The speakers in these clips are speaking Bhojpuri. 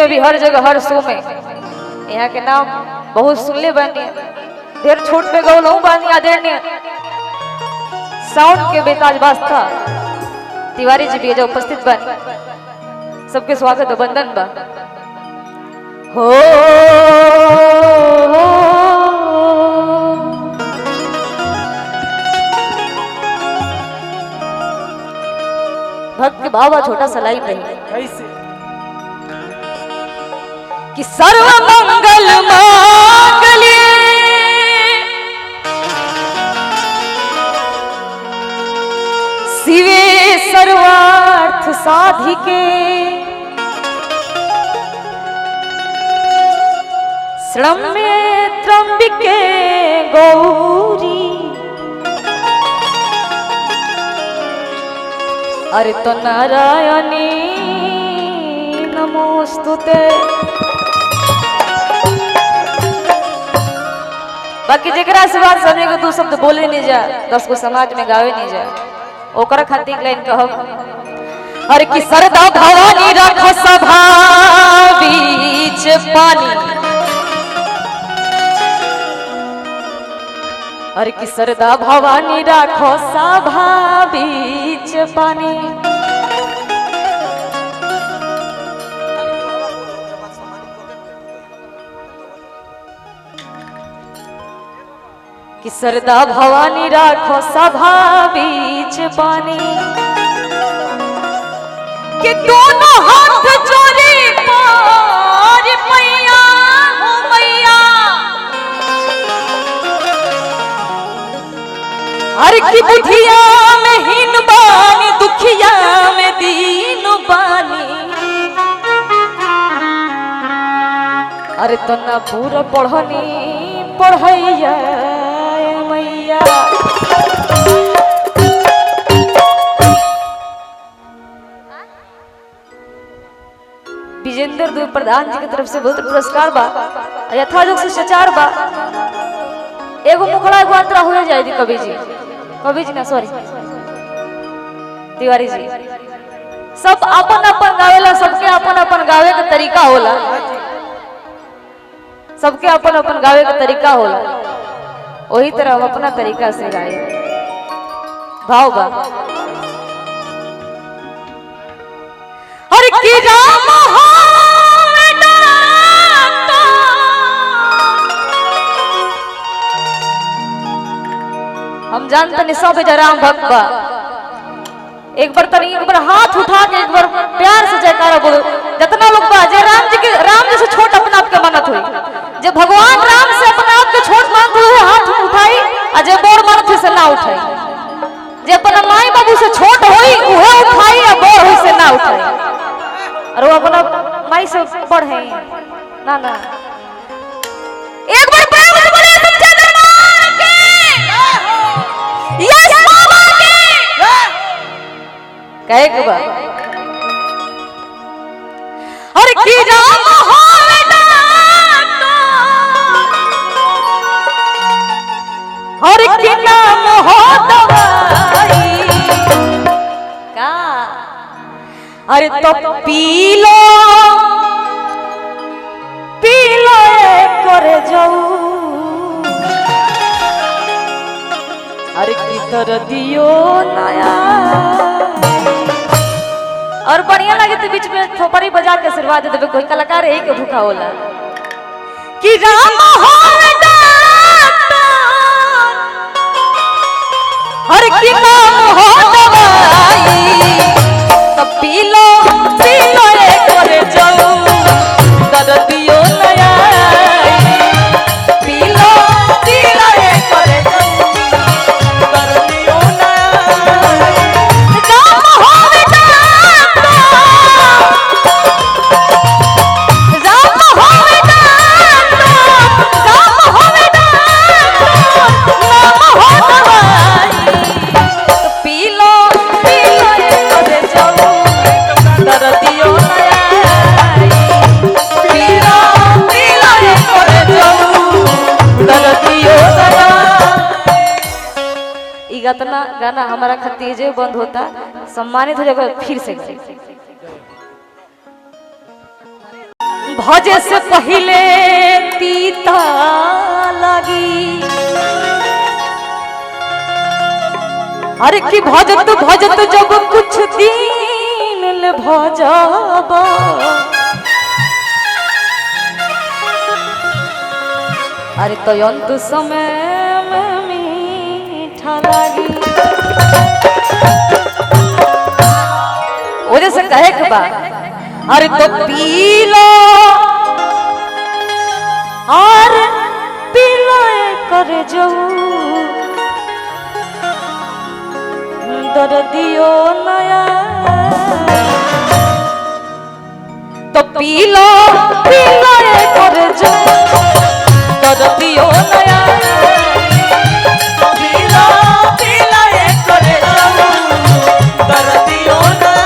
में भी हर जगह हर शो में यहाँ के नाम बहुत सुनले बानी, ढेर छोट पे गौलहू बानी। आदरणीय साउंड के बेताज वास्ता तिवारी जी भी जो उपस्थित बानी, सबके स्वागत और वंदन बा। हो भक्त के भावा छोटा सलाई नहीं कैसे कि सर्व मंगल मांगल्ये शिवे सर्वार्थ साधिके शरण्ये त्र्यंबिके गौरी। अरे तो नारायणी नमोस्तुते। बाकी जेकरा से बात सुने को 2 शब्द बोले नहीं जा, 10 को समाज में गावे नहीं जा, ओकरा खातिर लाइन कहब। अरे कि सरदा भवानी रख सभा बीच पानी। अरे कि सरदा भवानी राखो सभा बीच पानी। कि सरदा भवानी राखो सभा बीच पानी। कि दोनों हाथ जोड़े पार मैया हो मैया। हर की बुधिया में हीन बानी, दुखिया में दीन बानी। अरे तो ना पूरा पढ़नी पढ़ैया मैया। विजेंद्र देव प्रधान जी की तरफ से बहुत पुरस्कार बा, यथायोग से सचार बा। एगो मुखड़ा एगो अंतरा हो जाए कवि जी ना सॉरी तिवारी जी। सब अपन अपन गावेला, सबके अपन अपन गावे का तरीका होला, सबके अपन अपन गावे का तरीका होला। वही तरह हम अपना तरीका से गाए। भाव बा हर की राम हम जानते नहीं सब राम भक्त बा। एक बार तनी एक बार हाथ उठा के एक बार प्यार से जयकारा बोलो। जितना लोग बा जे राम जी से छोट अपना आप के मानत हुई, जे भगवान राम से अपना आप के छोट मानत हुए हाथ उठाई, आ जे बड़ मानत हुई से ना उठाई। जे अपना माई बाबू से छोट होई उहे उठाई, आ बड़ हुई से ना उठाई। और वो अपना माई से बड़ है ना ना। एक बार प्रेम से बोलिए सच्चे दरबार के यस बाबा के कहे के बा। हर की राम होवे दाता, हर की नाम हो दवाई का। अरे तो पी लो करे जाऊ। अरे की तर दियो नया। और बढ़िया लगे तो बीच में थोपड़ी बजा के आशीर्वाद दे देवे। कोई कलाकार है के भूखा होला कि राम होवे दाता, हर की नाम हो दवाई। तब पी लो करे जाऊ, तर दियो नया। पी लो करे जाऊ, तर दियो नया। राम होवे दाता, राम होवे दाता, राम होवे दाता, नाम हो दवाई। तो पी लो करे जाऊ, तर दियो नया। पी लो करे जाऊ, तर दियो नया। ई गाना हमारा खतीजे बंद होता, सम्मानित हो जाएगा फिर से। भजे से पहले तीता लगी। अरे कि भजत भजत जब कुछ दिन ले भजबा, अरे तो अंत समय में मीठा लगी। वजह से कहे के बा, अरे तो पी लो और पी लो कर जाऊ दर्दियो नया, तो पी लो कर जाऊ दर्दियो नया, पी लो कर जाऊ दर्दियो नया।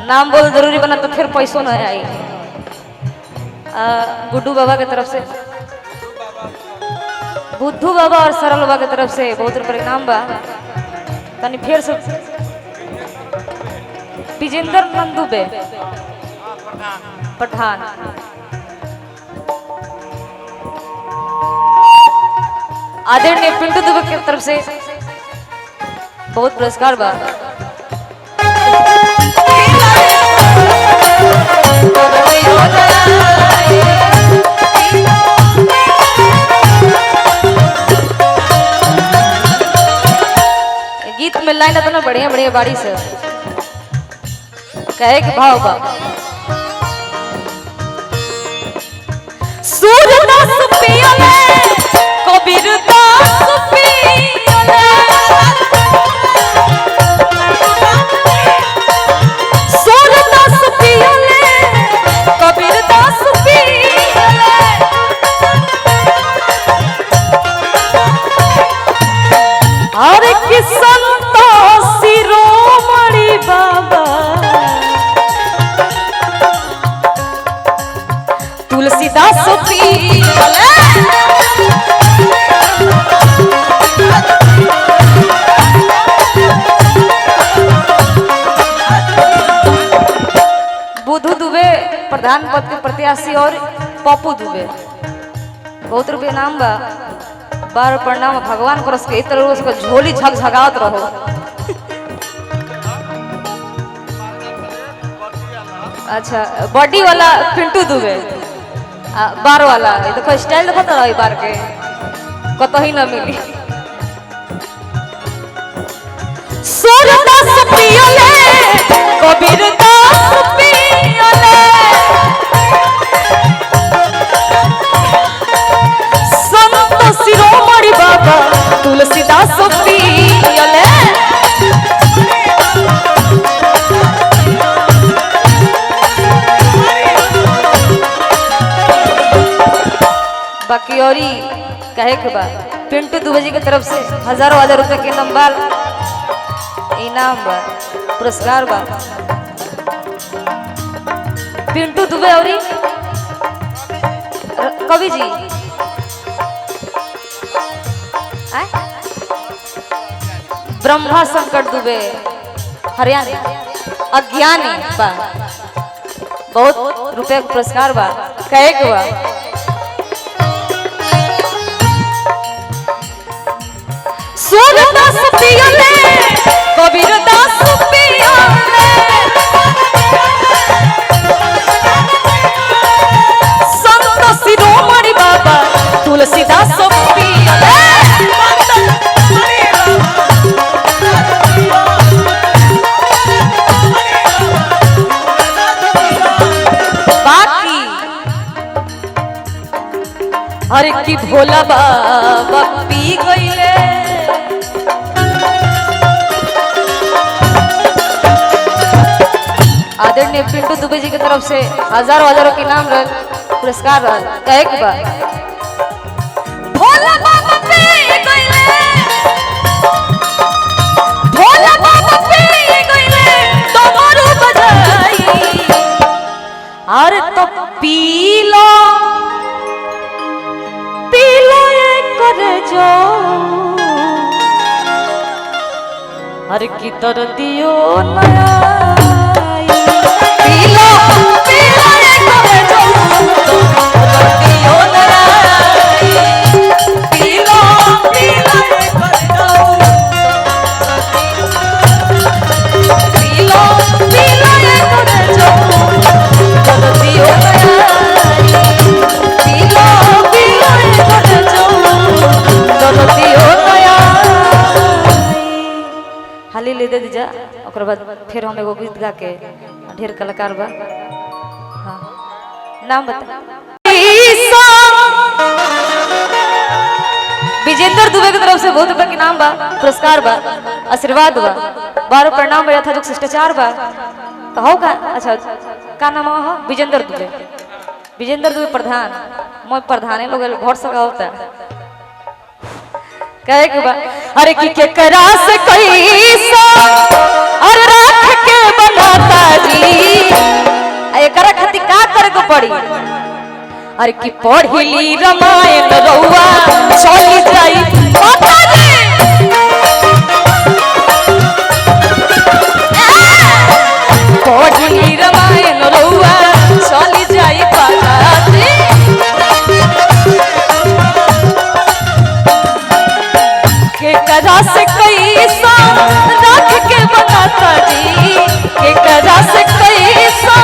नाम बोल जरूरी बना तो फिर पैसों न आई। गुड्डू बाबा की तरफ से, बुद्धू बाबा और सरल बाबा की तरफ से बहुत रुपये नाम बा। तनी फिर से विजेंद्र नंदुबे पठान, आदरणीय पिंटू दुबे की तरफ से बहुत पुरस्कार बा। गीत में लाइन इतना बढ़िया बढ़िया बाड़ी से कहे कि भाव बा, सूरदास पियले कबीर दास पियले, सूरदास पियले कबीर दास पियले, हरे कि संत शिरोमणि बाबा तुलसीदास पियले, बुद्धू दुबे प्रधान पद के प्रत्याशी और पप्पू दुबे बहुत रुपये नाम बा। बार प्रणाम भगवान करस के इतर उसका झोली झगझगावत रहो। अच्छा बॉडी वाला पिंटू दुबे, बार वाला ये देखो स्टाइल देखो तो रही बार के कतही न मिली। सूरदास पियले कबीर दास पियले, संत शिरोमणि बाबा तुलसीदास पियले, बाकी और कहे के बाद पिंटू दुबे जी की तरफ से हजारों हजार रुपए के नंबर इनाम बा, पुरस्कार बा। पिंटू दुबे और कवि जी ब्रह्मा शंकर दुबे हरियाणा अज्ञानी बा, बहुत रुपए पुरस्कार बा। कहे के बा, सूरदास पियले कबीर दास अरे की भोला बाबा पी गईले आदरणीय पिंटू दुबे जी की तरफ से हजारों हजारों के नाम पुरस्कार कहे की बात भोला बाबा पी गईले भोला बाबा पी गईले डमरू बजाई अरे तो पी लो जो हर की तर दियो नया पीलो पीलो करे जो तर दियो नया पीलो पीलो करे जो पीलो पीलो करे जो तर दियो नया पीलो पीलो करे जो हाली ले दे दीजा ओकर बाद फिर हम एगो गीत गा के ढेर कलाकार बा हां नाम बता विजेंद्र दुबे की तरफ से बहुत रुपए के नाम बा पुरस्कार बा आशीर्वाद बा बारो प्रणाम बा था जो शिष्टाचार बा तो हो का अच्छा का नाम हो विजेंद्र दुबे प्रधान मैं प्रधान लोग घर से होता कहे के बा अरे की के करा से कैसा और राख के बनाता जी एकरा खातिर का करे को पड़ी अरे की पढ़ली रामायण रउआ चली जाई माता जी पढ़ली रामायण रउआ चली जाई माता जी करा से कैसा रख के बनाता जी के करा से कैसा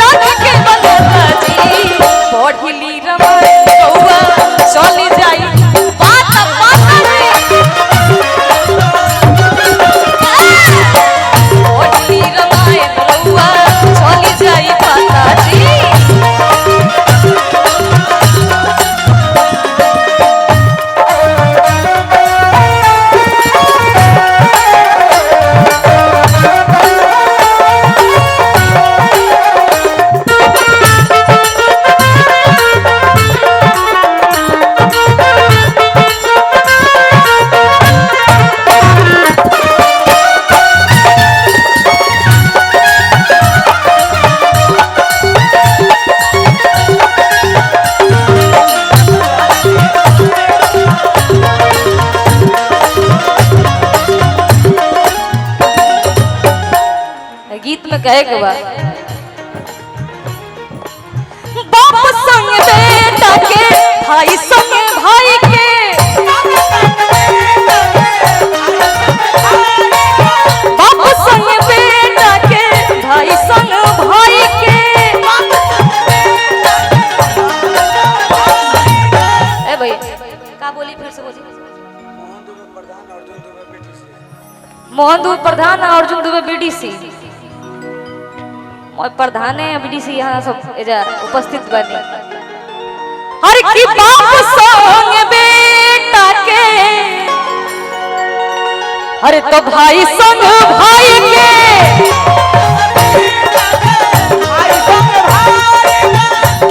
रख के बनाता जी पढ़ली रामायण रउआ चली जाई माता माता जी पढ़ली रामायण रउआ चली जाई माता जी गीत में कहे के बाद बाप संग बेटा के भाई संग भाई के बाप संग बेटा के भाई संग भाई के ए भाई का बोली फिर से बोली मोहन दुबे प्रधान अर्जुन दुबे बीडीसी मैं प्रधान है बीडीसी यहाँ सब एजा उपस्थित बने हर की बाप संग बेटा के अरे तो भाई संग भाई के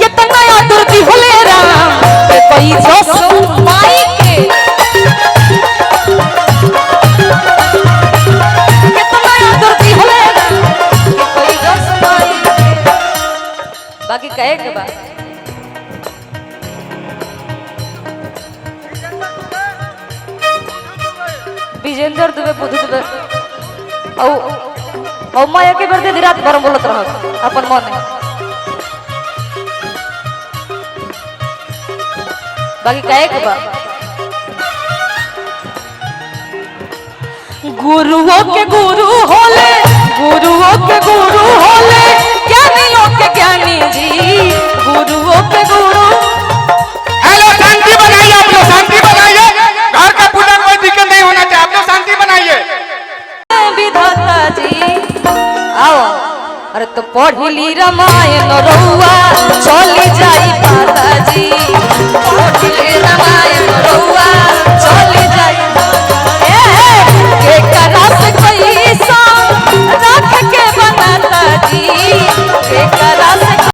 कितना आदर दी होले राम के कोई जो माई के कितना आदर दी होले राम के कोई जो माई बाकी कहे के बाद विजेंद्र दुबे बुध दुबे औ मैं एक बार दे रात भर बोलत रह अपन मन बाकी कहे के बा गुरुओं के गुरु होले ज्ञानियों के ज्ञानी जी गुरुओं के गुरु हेलो शांति बनाइए आप लोग शांति बनाइए घर का पूरा कोई दिक्कत नहीं होना चाहिए आप लोग शांति बनाइए विधाता जी आओ अरे तो पढ़ली रामायण रउआ चली जाई